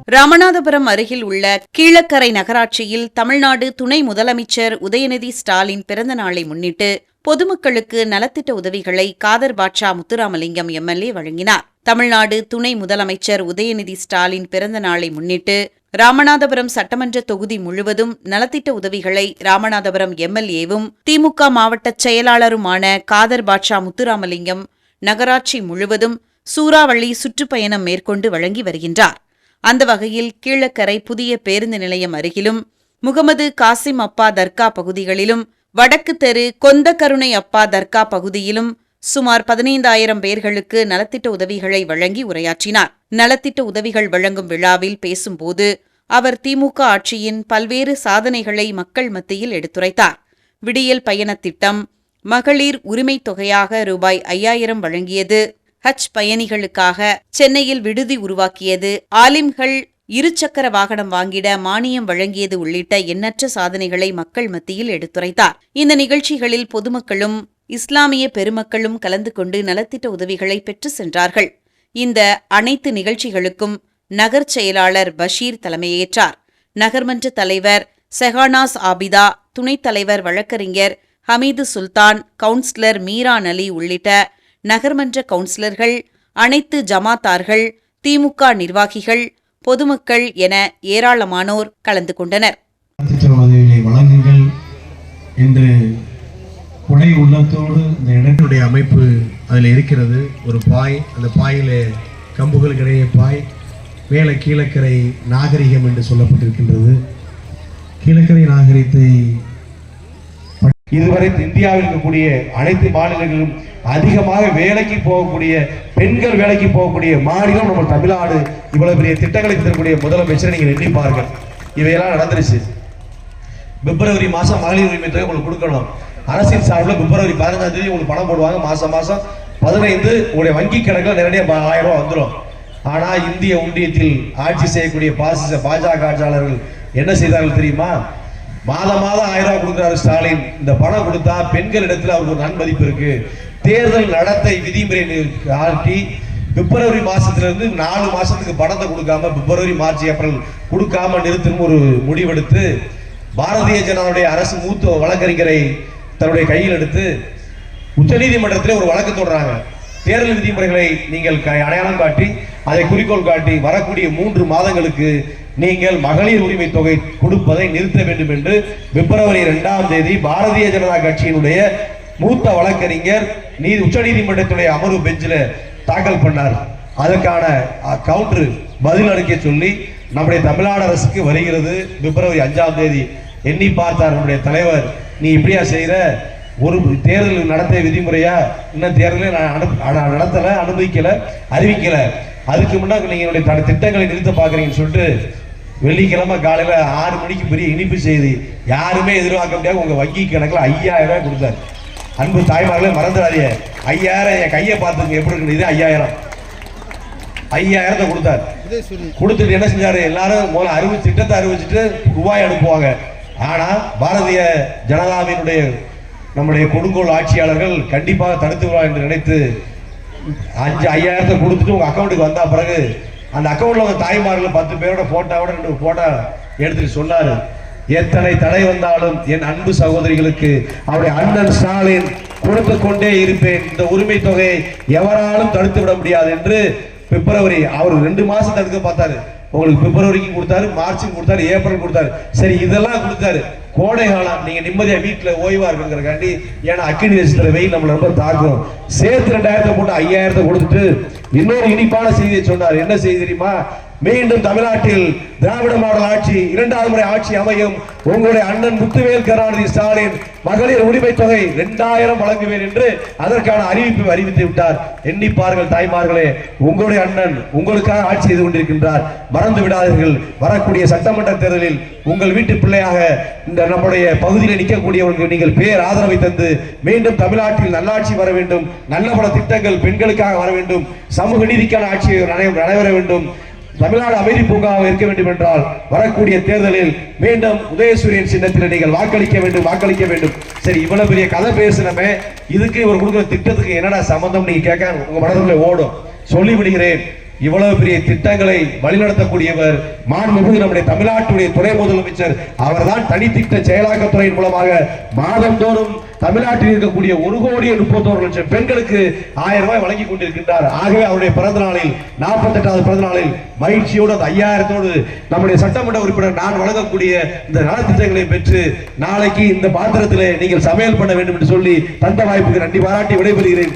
ராமநாதபுரம் அருகில் உள்ள கீழக்கரை நகராட்சியில் தமிழ்நாடு துணை முதலமைச்சர் உதயநிதி ஸ்டாலின் பிறந்த நாளை முன்னிட்டு பொதுமக்களுக்கு நலத்திட்ட உதவிகளை காதர் பாட்ஷா முத்துராமலிங்கம் எம்எல்ஏ வழங்கினார். தமிழ்நாடு துணை முதலமைச்சர் உதயநிதி ஸ்டாலின் பிறந்த நாளை முன்னிட்டு ராமநாதபுரம் சட்டமன்ற தொகுதி முழுவதும் நலத்திட்ட உதவிகளை ராமநாதபுரம் எம்எல்ஏவும் திமுக மாவட்ட செயலாளருமான காதர் பாட்ஷா முத்துராமலிங்கம் நகராட்சி முழுவதும் சூறாவளி சுற்றுப்பயணம் மேற்கொண்டு வழங்கி வருகின்றார். அந்த வகையில் கீழக்கரை புதிய பேருந்து நிலையம் அருகிலும், முகமது காசிம் அப்பா தர்கா பகுதிகளிலும், வடக்கு தெரு கொந்தகருணை அப்பா தர்கா பகுதியிலும் சுமார் 15,000 பேர்களுக்கு நலத்திட்ட உதவிகளை வழங்கி உரையாற்றினார். நலத்திட்ட உதவிகள் வழங்கும் விழாவில் பேசும்போது அவர் திமுக ஆட்சியின் பல்வேறு சாதனைகளை மக்கள் மத்தியில் எடுத்துரைத்தார். விடியல் பயணத் திட்டம், மகளிர் உரிமைத் தொகையாக ரூபாய் 5,000 வழங்கியது, ஹஜ் பயணிகளுக்காக சென்னையில் விடுதி உருவாக்கியது, ஆலிம்கள் இருசக்கர வாகனம் வாங்கிட மானியம் வழங்கியது உள்ளிட்ட எண்ணற்ற சாதனைகளை மக்கள் மத்தியில் எடுத்துரைத்தார். இந்த நிகழ்ச்சிகளில் பொதுமக்களும் இஸ்லாமிய பெருமக்களும் கலந்து கொண்டு நலத்திட்ட உதவிகளை பெற்று சென்றார்கள். இந்த அனைத்து நிகழ்ச்சிகளுக்கும் நகர் செயலாளர் பஷீர் தலைமையேற்றார். நகர்மன்ற தலைவர் செஹானாஸ் ஆபிதா, துணைத் தலைவர் வழக்கறிஞர் ஹமீது சுல்தான், கவுன்சிலர் மீரான் அலி உள்ளிட்ட நகர்மன்ற கவுன்சிலர்கள், அனைத்து ஜமாத்தார்கள், திமுக நிர்வாகிகள், பொதுமக்கள் என ஏராளமானோர் கலந்து கொண்டனர். வழங்குங்கள் என்று உடை உள்ளத்தோடு இந்த இடத்துடைய அமைப்பு அதில் இருக்கிறது. ஒரு பாய், அந்த பாயிலே கம்புகளுக்கு இடையே பாய், மேலே கீழக்கரை நாகரிகம் என்று சொல்லப்பட்டிருக்கின்றது. கீழக்கரை நாகரிகத்தை இதுவரை இந்தியாவில் இருக்கக்கூடிய அனைத்து மாநிலங்களிலும் அதிகமாக வேலைக்கு போகக்கூடிய பெண்கள் வேலைக்கு போகக்கூடிய மாநிலம் நம்ம தமிழ்நாடு. இவ்வளவு பெரிய திட்டங்களை தரக்கூடிய முதலமைச்சரை நீங்கள் எண்ணி பாருங்கள். இவையெல்லாம் நடந்துருச்சு. பிப்ரவரி மாதம் மகளிர் உரிமை தொகை உங்களுக்கு கொடுக்கணும். அரசின் சார்பில் பிப்ரவரி 15ஆம் தேதி உங்களுக்கு பணம் போடுவாங்க. மாதம் 15 உங்களுடைய வங்கி கணக்கில் நேரடியாக 1000 ரூபா வந்துடும். ஆனால் இந்திய ஒன்றியத்தில் ஆட்சி செய்யக்கூடிய பாஜக ஆட்சியாளர்கள் என்ன செய்தார்கள் தெரியுமா? மாதம் 1000 ரூபாய் கொடுக்கிறாரு ஸ்டாலின். இந்த பணம் கொடுத்தா பெண்கள் இடத்துல அவருக்கு ஒரு நன்மதிப்பு இருக்கு. தேர்தல் நடத்தை விதிமுறை காட்டி பிப்ரவரி மாசத்திலிருந்து 4 மாசத்துக்கு பணத்தை கொடுக்காம பிப்ரவரி, மார்ச், ஏப்ரல் கொடுக்காம நிறுத்தும் ஒரு முடிவெடுத்து பாரதிய ஜனதாவுடைய அரசு மூத்த வழக்கறிஞரை தன்னுடைய கையில் எடுத்து உச்சநீதிமன்றத்தில் ஒரு வழக்கு தொடர்றாங்க. தேர்தல் விதிமுறைகளை நீங்கள் அடையாளம் காட்டி அதை குறிக்கோள் காட்டி வரக்கூடிய 3 மாதங்களுக்கு நீங்கள் மகளிர் உரிமை தொகை கொடுப்பதை நிறுத்த வேண்டும் என்று பிப்ரவரி 2ஆம் தேதி பாரதிய ஜனதா கட்சியினுடைய மூத்த வழக்கறிஞர் உச்சநீதிமன்றத்துடைய அமர்வு பெஞ்சில் தாக்கல் பண்ணார். அதற்கான கவுண்டர் பதில் அளிக்க சொல்லி நம்முடைய தமிழ்நாடு அரசுக்கு வருகிறது. பிப்ரவரி 5ஆம் தேதி எண்ணி பார்த்தார் நம்முடைய தலைவர். நீ இப்படியா செய்யற? ஒரு தேர்தல் நடத்த விதிமுறையா? இன்னும் தேர்தலே நடத்தல, அனுமதிக்கல, அறிவிக்கல. அதுக்கு முன்னாடி நீங்க என்னுடைய திட்டங்களை நிறுத்த பாக்குறீங்கன்னு சொல்லிட்டு வெள்ளிக்கிழமை காலையில 6 மணிக்கு பெரிய இனிப்பு செய்தி, யாருமே எதிர்பார்க்க முடியாது, உங்க வங்கி கணக்குல 5,000 ரூபாய் கொடுத்தாரு. அன்பு தாய்மார்களே மறந்துடாதீங்க. 5,000 என் கையை பார்த்துங்க எப்படி இருக்கு. இது 5,000 கொடுத்தாரு. கொடுத்துட்டு என்ன செஞ்சாரு? எல்லாரும் முதல்ல திட்டத்தை அறிவிச்சுட்டு ரூபாய் அனுப்புவாங்க. ஆனா பாரதிய ஜனதாவினுடைய நம்முடைய கொடுங்கோல் ஆட்சியாளர்கள் கண்டிப்பாக தடுத்து விடுவார் என்று நினைத்து 5,000 கொடுத்துட்டு உங்க அக்கௌண்ட்டுக்கு வந்தா பிறகு அந்த அக்கௌண்ட்ல உங்க தாய்மார்கள் 10 பேரோட போட்டோவோட 2 போட்டோ எடுத்துட்டு சொன்னாரு, எத்தனை தடை வந்தாலும் என் அன்பு சகோதரிகளுக்கு அவருடைய அண்ணன் ஸ்டாலின் கொடுத்து கொண்டே இருப்பேன். இந்த உரிமை தொகையை எவராலும் தடுத்து விட முடியாது என்று பிப்ரவரி அவர் 2 மாசம் தடுக்க பார்த்தாரு. உங்களுக்கு பிப்ரவரிக்கும் கொடுத்தாரு, மார்ச்சும் கொடுத்தாரு, ஏப்ரல் கொடுத்தாரு. சரி, இதெல்லாம் கொடுத்தாரு. கோடை காலம் நீங்க நிம்மதியா வீட்டுல ஓய்வா இருக்குங்கிறக்காண்டி, ஏன்னா அக்கினி நட்சத்திர வெயில் நம்மள ரொம்ப தாக்கும். சேர்த்து 2,000 போட்டு 5,000 கொடுத்துட்டு இன்னொரு இனிப்பான செய்தியை சொன்னார். என்ன செய்தி தெரியுமா? மீண்டும் தமிழ்நாட்டில் திராவிட மாடல் ஆட்சி 2வது முறை ஆட்சி அமையும். உங்களுடைய அண்ணன் முத்துவேல் கருணாநிதி ஸ்டாலின் மகளிர் உரிமை தொகை 2,000 வழங்குவேன் என்று அதற்கான அறிவிப்பு அறிவித்து விட்டார். எண்ணி பாருங்கள் தாய்மார்களே, உங்களுடைய அண்ணன் உங்களுக்காக ஆட்சி செய்து கொண்டிருக்கின்றார். மறந்து விடாதீர்கள். வரக்கூடிய சட்டமன்ற தேர்தலில் உங்கள் வீட்டு பிள்ளையாக இந்த நம்முடைய பகுதியில் நிற்கக்கூடியவர்களுக்கு நீங்கள் பேர் ஆதரவை தந்து மீண்டும் தமிழ்நாட்டில் நல்லாட்சி வர வேண்டும். நல்ல பல திட்டங்கள் பெண்களுக்காக வர வேண்டும். சமூக நீதிக்கான ஆட்சி நடைபெற வேண்டும். தமிழ்நாடு அமைதி பூங்காக இருக்க வேண்டும் என்றால் வரக்கூடிய தேர்தலில் மீண்டும் உதயசூரியன் சின்னத்தில் நீங்கள் வாக்களிக்க வேண்டும். சரி, இவ்வளவு பெரிய கதை பேசினமே, இதுக்கு இவர் கொடுக்கிற திட்டத்துக்கு என்னடா சம்பந்தம் நீங்க கேட்க உங்க மனதுக்குள்ள ஓடும். சொல்லிவிடுகிறேன். இவ்வளவு பெரிய திட்டங்களை வழிநடத்தக்கூடியவர் மாண்புமிகு நம்முடைய தமிழ்நாட்டுடைய துணை முதலமைச்சர். அவர்தான் தனித்திட்ட செயலாக்கத்துறையின் மூலமாக மாதந்தோறும் தமிழ்நாட்டில் இருக்கக்கூடிய 1,31,00,000 பெண்களுக்கு 1000 ரூபாய் வழங்கி கொண்டிருக்கின்றார். ஆகவே அவருடைய பிறந்த நாளில் 48வது பிறந்த நாளில் மகிழ்ச்சியோடு அந்த 5000தோடு நம்முடைய சட்டமன்ற உறுப்பினர் நான் வழங்கக்கூடிய இந்த நலத்திட்டங்களை பெற்று நாளைக்கு இந்த பாத்திரத்திலே நீங்கள் சமையல் பண்ண வேண்டும் என்று சொல்லி தந்த வாய்ப்புக்கு நன்றி பாராட்டி விடைபெறுகிறேன்.